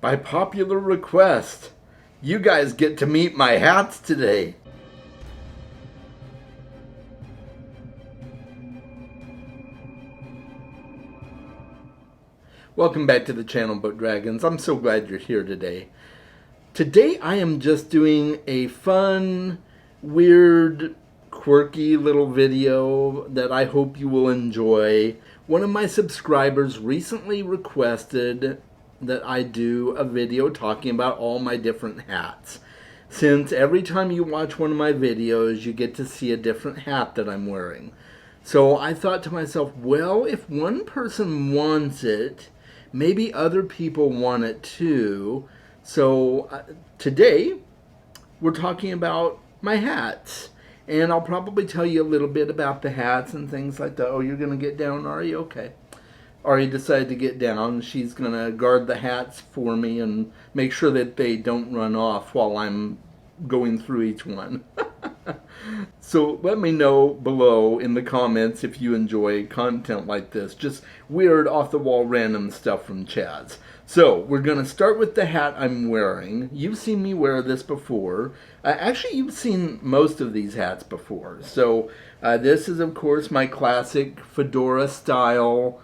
By popular request, you guys get to meet my hats today. Welcome back to the channel, Book Dragons. I'm so glad you're here today. Today I am just doing a fun, weird, quirky little video that I hope you will enjoy. One of my subscribers recently requested that I do a video talking about all my different hats. Since every time you watch one of my videos, you get to see a different hat that I'm wearing. So I thought to myself, well, if one person wants it, maybe other people want it too. So today we're talking about my hats. And I'll probably tell you a little bit about the hats and things like that. Oh, you're going to get down, are you? Okay. Ari decided to get down. She's going to guard the hats for me and make sure that they don't run off while I'm going through each one. So let me know below in the comments if you enjoy content like this. Just weird, off-the-wall, random stuff from Chaz. So we're going to start with the hat I'm wearing. You've seen me wear this before. Actually, you've seen most of these hats before. So this is, of course, my classic fedora style.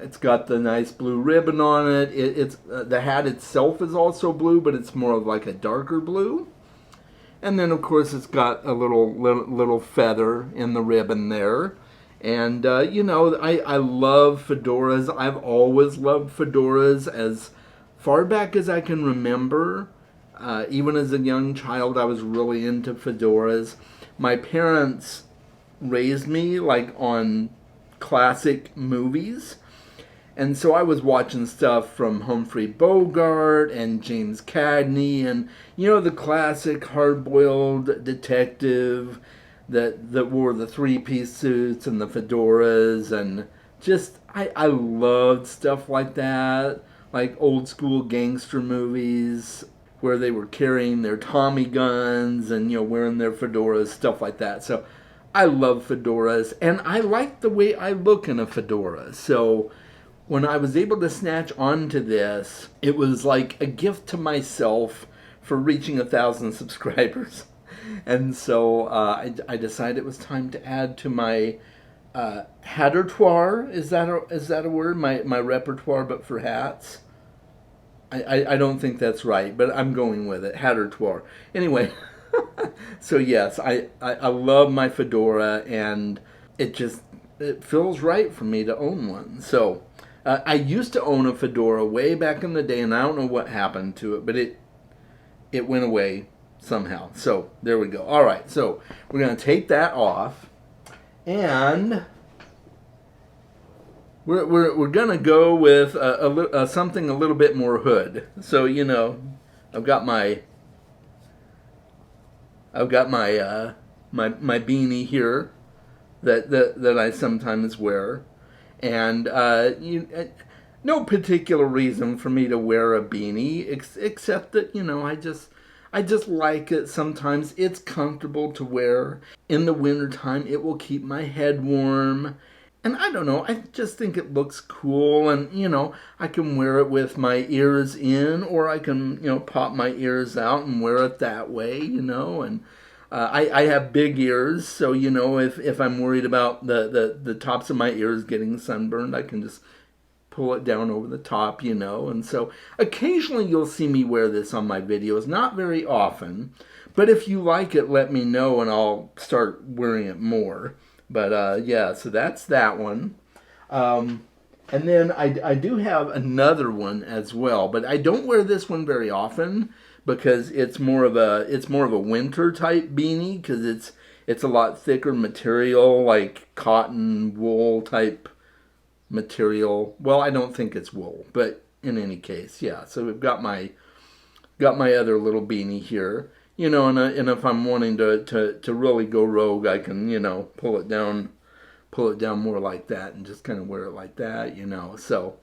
It's got the nice blue ribbon on it. The hat itself is also blue, but it's more of like a darker blue. And then, of course, it's got a little feather in the ribbon there. And, you know, I love fedoras. I've always loved fedoras as far back as I can remember. Even as a young child, I was really into fedoras. My parents raised me, like, on classic movies. And so I was watching stuff from Humphrey Bogart and James Cagney and, you know, the classic hard-boiled detective that wore the three-piece suits and the fedoras, and just, I loved stuff like that, like old-school gangster movies where they were carrying their Tommy guns and, you know, wearing their fedoras, stuff like that. So I love fedoras, and I like the way I look in a fedora. So when I was able to snatch onto this, it was like a gift to myself for reaching 1,000 subscribers. And so I decided it was time to add to my hattertoire. Is that a word? My repertoire, but for hats. I don't think that's right, but I'm going with it. Hattertoire. Anyway, so yes, I love my fedora, and it feels right for me to own one. So I used to own a fedora way back in the day, and I don't know what happened to it, but it went away somehow. So there we go. All right, so we're going to take that off, and we're going to go with something a little bit more hood. So, you know, I've got my my beanie here that I sometimes wear. And no particular reason for me to wear a beanie, except that, you know, I just like it. Sometimes it's comfortable to wear. In the wintertime, it will keep my head warm. And I don't know, I just think it looks cool. And, you know, I can wear it with my ears in, or I can, you know, pop my ears out and wear it that way, you know. And I have big ears, so, you know, if I'm worried about the tops of my ears getting sunburned, I can just pull it down over the top, you know. And so occasionally you'll see me wear this on my videos, not very often, but if you like it, let me know and I'll start wearing it more. But yeah, so that's that one. And then I do have another one as well, but I don't wear this one very often, because it's more of a winter type beanie, because it's a lot thicker material, like cotton wool type material. Well, I don't think it's wool, but in any case, yeah. So we've got my other little beanie here, you know, and if I'm wanting to really go rogue, I can, you know, pull it down more like that and just kind of wear it like that, you know. So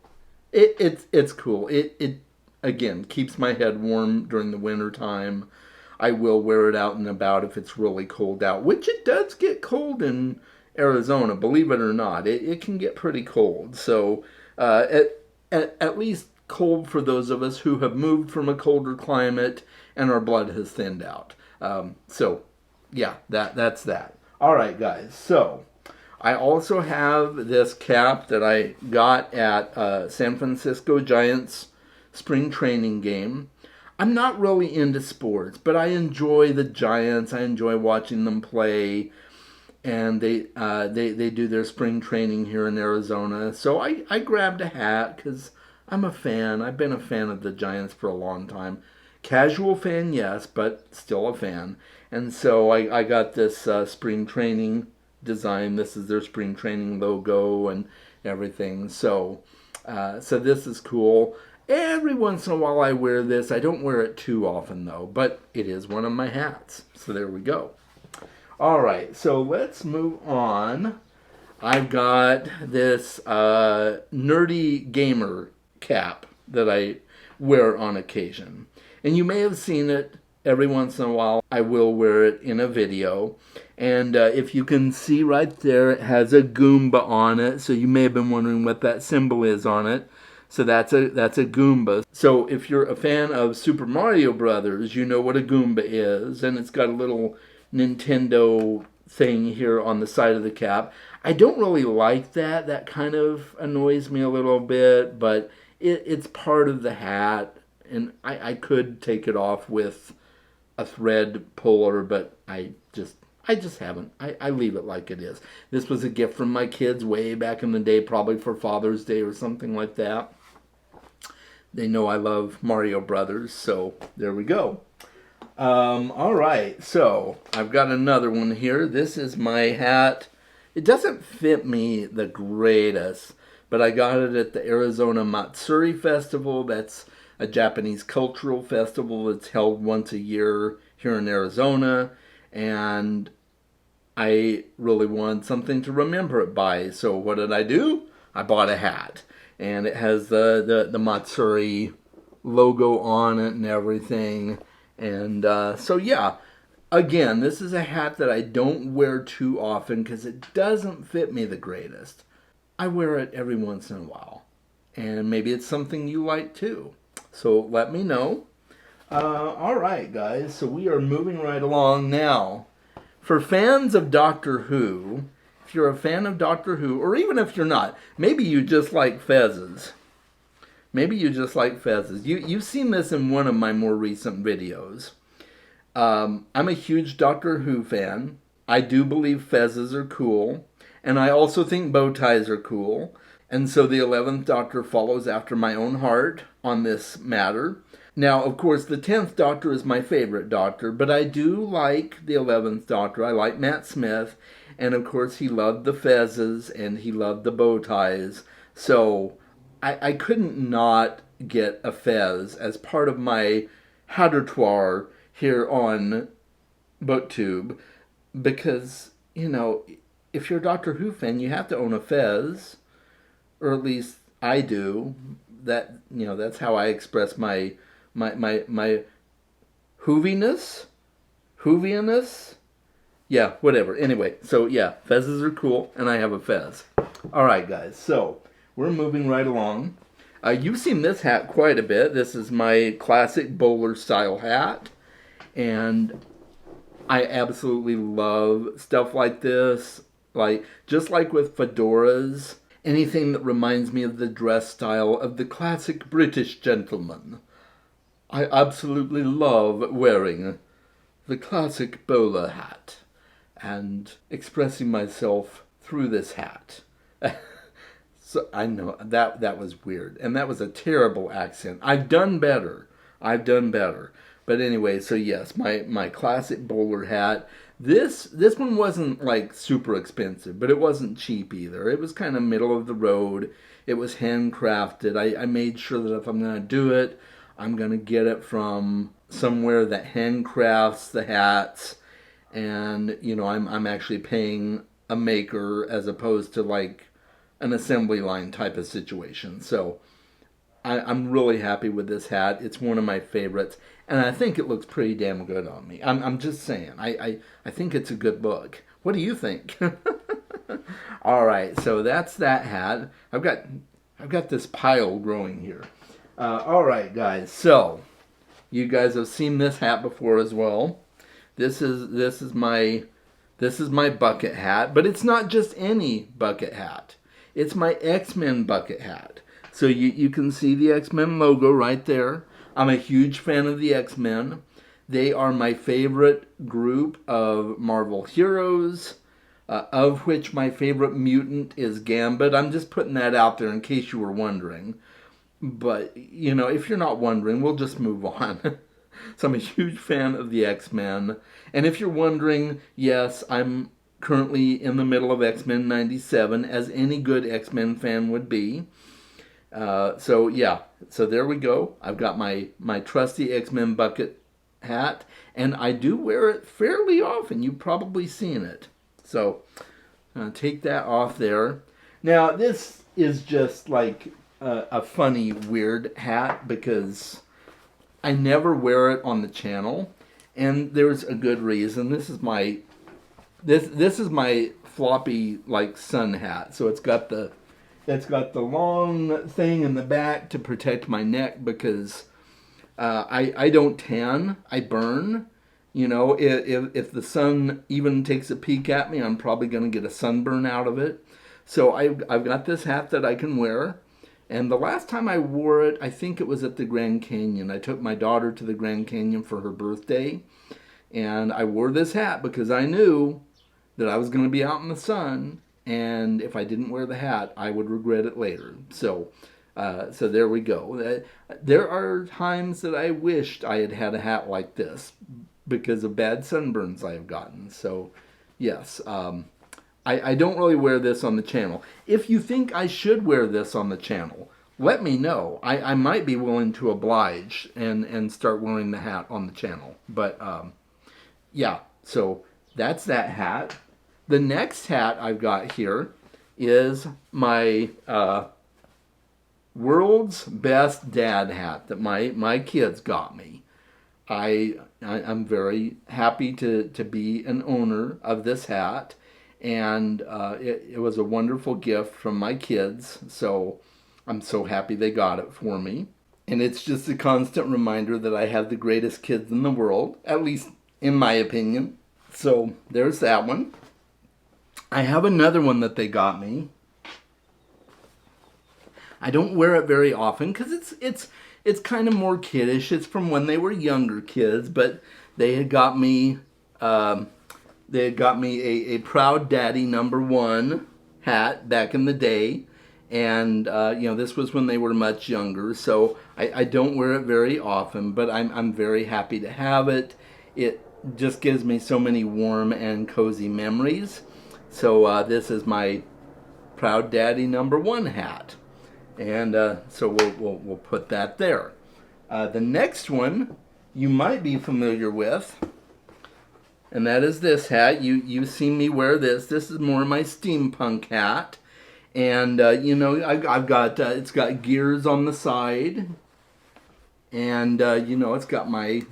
it's cool. It again keeps my head warm during the winter time. I will wear it out and about if it's really cold out, which it does get cold in Arizona, believe it or not. It can get pretty cold. So at least cold for those of us who have moved from a colder climate and our blood has thinned out. So, yeah, that's that. All right, guys. So, I also have this cap that I got at San Francisco Giants spring training game. I'm not really into sports, but I enjoy the Giants. I enjoy watching them play, and they do their spring training here in Arizona. So I grabbed a hat because I'm a fan. I've been a fan of the Giants for a long time. Casual fan, yes, but still a fan. And so I got this spring training design. This is their spring training logo and everything. So this is cool. Every once in a while I wear this. I don't wear it too often though, but it is one of my hats. So there we go. All right, so let's move on. I've got this nerdy gamer cap that I wear on occasion. And you may have seen it every once in a while. I will wear it in a video. And if you can see right there, it has a Goomba on it. So you may have been wondering what that symbol is on it. So that's a Goomba. So if you're a fan of Super Mario Brothers, you know what a Goomba is. And it's got a little Nintendo thing here on the side of the cap. I don't really like that. That kind of annoys me a little bit, but it's part of the hat. And I could take it off with a thread puller, but I just haven't. I leave it like it is. This was a gift from my kids way back in the day, probably for Father's Day or something like that. They know I love Mario Brothers, so there we go. All right, so I've got another one here. This is my hat. It doesn't fit me the greatest, but I got it at the Arizona Matsuri Festival. That's a Japanese cultural festival that's held once a year here in Arizona, and I really wanted something to remember it by. So what did I do? I bought a hat, and it has the Matsuri logo on it and everything. And so yeah, again, this is a hat that I don't wear too often because it doesn't fit me the greatest. I wear it every once in a while, and maybe it's something you like too. So let me know. All right, guys, so we are moving right along now. For fans of Doctor Who, if you're a fan of Doctor Who, or even if you're not, maybe you just like fezzes. Maybe you just like fezzes. You've seen this in one of my more recent videos. I'm a huge Doctor Who fan. I do believe fezzes are cool. And I also think bow ties are cool. And so the 11th Doctor follows after my own heart on this matter. Now, of course, the 10th Doctor is my favorite Doctor, but I do like the 11th Doctor. I like Matt Smith. And of course, he loved the fezzes and he loved the bow ties. So I couldn't not get a fez as part of my repertoire here on BookTube because, you know, if you're a Doctor Who fan, you have to own a fez, or at least I do. That, you know, that's how I express my Whoviness? Yeah, whatever. Anyway, so yeah, fezzes are cool, and I have a fez. All right, guys, so we're moving right along. You've seen this hat quite a bit. This is my classic bowler style hat. And I absolutely love stuff like this. Like, just like with fedoras, anything that reminds me of the dress style of the classic British gentleman. I absolutely love wearing the classic bowler hat and expressing myself through this hat. So I know that was weird, and that was a terrible accent. I've done better. But anyway, so yes, my classic bowler hat. This one wasn't like super expensive, but it wasn't cheap either. It was kind of middle of the road. It was handcrafted. I made sure that if I'm going to do it, I'm going to get it from somewhere that handcrafts the hats, and you know, I'm actually paying a maker as opposed to like an assembly line type of situation. So I'm really happy with this hat. It's one of my favorites, and I think it looks pretty damn good on me. I'm just saying. I think it's a good look. What do you think? All right, so that's that hat. I've got this pile growing here. All right, guys. So you guys have seen this hat before as well. This is my bucket hat, but it's not just any bucket hat. It's my X-Men bucket hat. So you can see the X-Men logo right there. I'm a huge fan of the X-Men. They are my favorite group of Marvel heroes, of which my favorite mutant is Gambit. I'm just putting that out there in case you were wondering. But, if you're not wondering, we'll just move on. So I'm a huge fan of the X-Men. And if you're wondering, yes, I'm currently in the middle of X-Men 97, as any good X-Men fan would be. So there we go. I've got my trusty X-Men bucket hat, and I do wear it fairly often. You've probably seen it. So take that off there. Now, this is just like a funny, weird hat because I never wear it on the channel, and there's a good reason. This is my floppy like sun hat. So it's got the long thing in the back to protect my neck because I don't tan, I burn. If the sun even takes a peek at me, I'm probably going to get a sunburn out of it. So I've got this hat that I can wear. And the last time I wore it, I think it was at the Grand Canyon. I took my daughter to the Grand Canyon for her birthday. And I wore this hat because I knew that I was going to be out in the sun. And if I didn't wear the hat, I would regret it later. So there we go. There are times that I wished I had had a hat like this because of bad sunburns I have gotten. So, yes, I don't really wear this on the channel. If you think I should wear this on the channel, let me know. I might be willing to oblige and start wearing the hat on the channel. But, yeah, so that's that hat. The next hat I've got here is my world's best dad hat that my kids got me. I'm very happy to be an owner of this hat, and it was a wonderful gift from my kids, so I'm so happy they got it for me. And it's just a constant reminder that I have the greatest kids in the world, at least in my opinion. So there's that one. I have another one that they got me. I don't wear it very often because it's kind of more kiddish. It's from when they were younger kids, but they had got me a Proud Daddy #1 hat back in the day, and this was when they were much younger. So I don't wear it very often, but I'm very happy to have it. It just gives me so many warm and cozy memories. So this is my Proud Daddy #1 hat. And so we'll put that there. The next one you might be familiar with, and that is this hat. You've seen me wear this. This is more my steampunk hat. And, I've got, it's got gears on the side. And, it's got my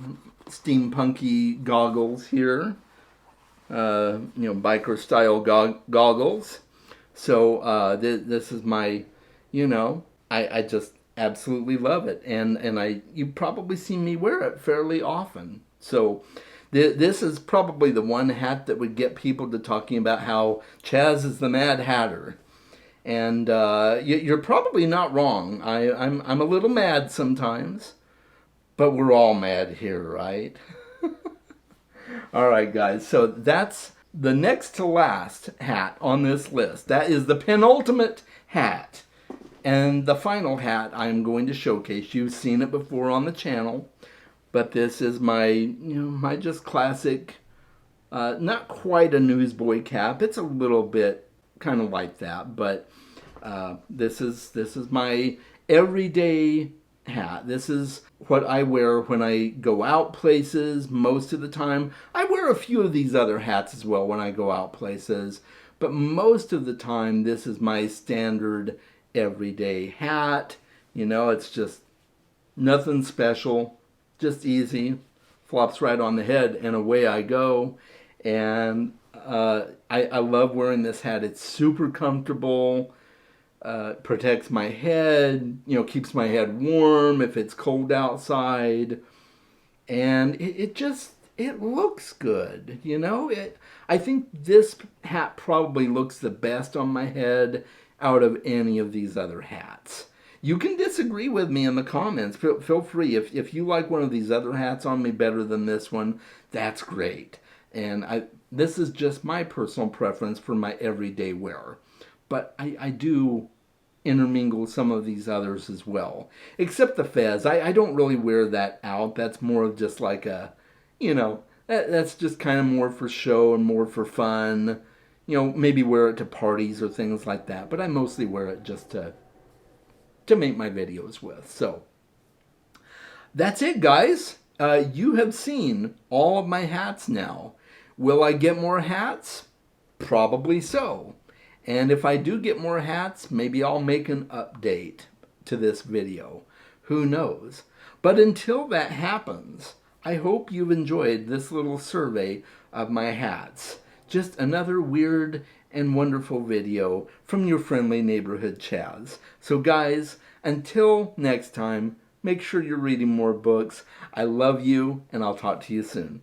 steampunky goggles here. Biker style goggles. So this is my, I just absolutely love it, and you probably see me wear it fairly often. So this is probably the one hat that would get people to talking about how Chaz is the Mad Hatter, and you're probably not wrong. I'm a little mad sometimes, but we're all mad here, right? All right, guys, so that's the next to last hat on this list. That is the penultimate hat. And the final hat I'm going to showcase. You've seen it before on the channel, but this is my just classic, not quite a newsboy cap. It's a little bit kind of like that, but this is my everyday hat. This is what I wear when I go out places most of the time. I wear a few of these other hats as well when I go out places, but most of the time this is my standard everyday hat. It's just nothing special, just easy, flops right on the head, and away I go. And I love wearing this hat. It's super comfortable. protects my head, keeps my head warm if it's cold outside. And it looks good, I think this hat probably looks the best on my head out of any of these other hats. You can disagree with me in the comments. Feel free. If you like one of these other hats on me better than this one, that's great. And this is just my personal preference for my everyday wear. But I do intermingle some of these others as well. Except the fez. I don't really wear that out. That's more of just like a, that's just kind of more for show and more for fun. Maybe wear it to parties or things like that. But I mostly wear it just to make my videos with. So that's it, guys. You have seen all of my hats now. Will I get more hats? Probably so. And if I do get more hats, maybe I'll make an update to this video. Who knows? But until that happens, I hope you've enjoyed this little survey of my hats. Just another weird and wonderful video from your friendly neighborhood Chaz. So guys, until next time, make sure you're reading more books. I love you, and I'll talk to you soon.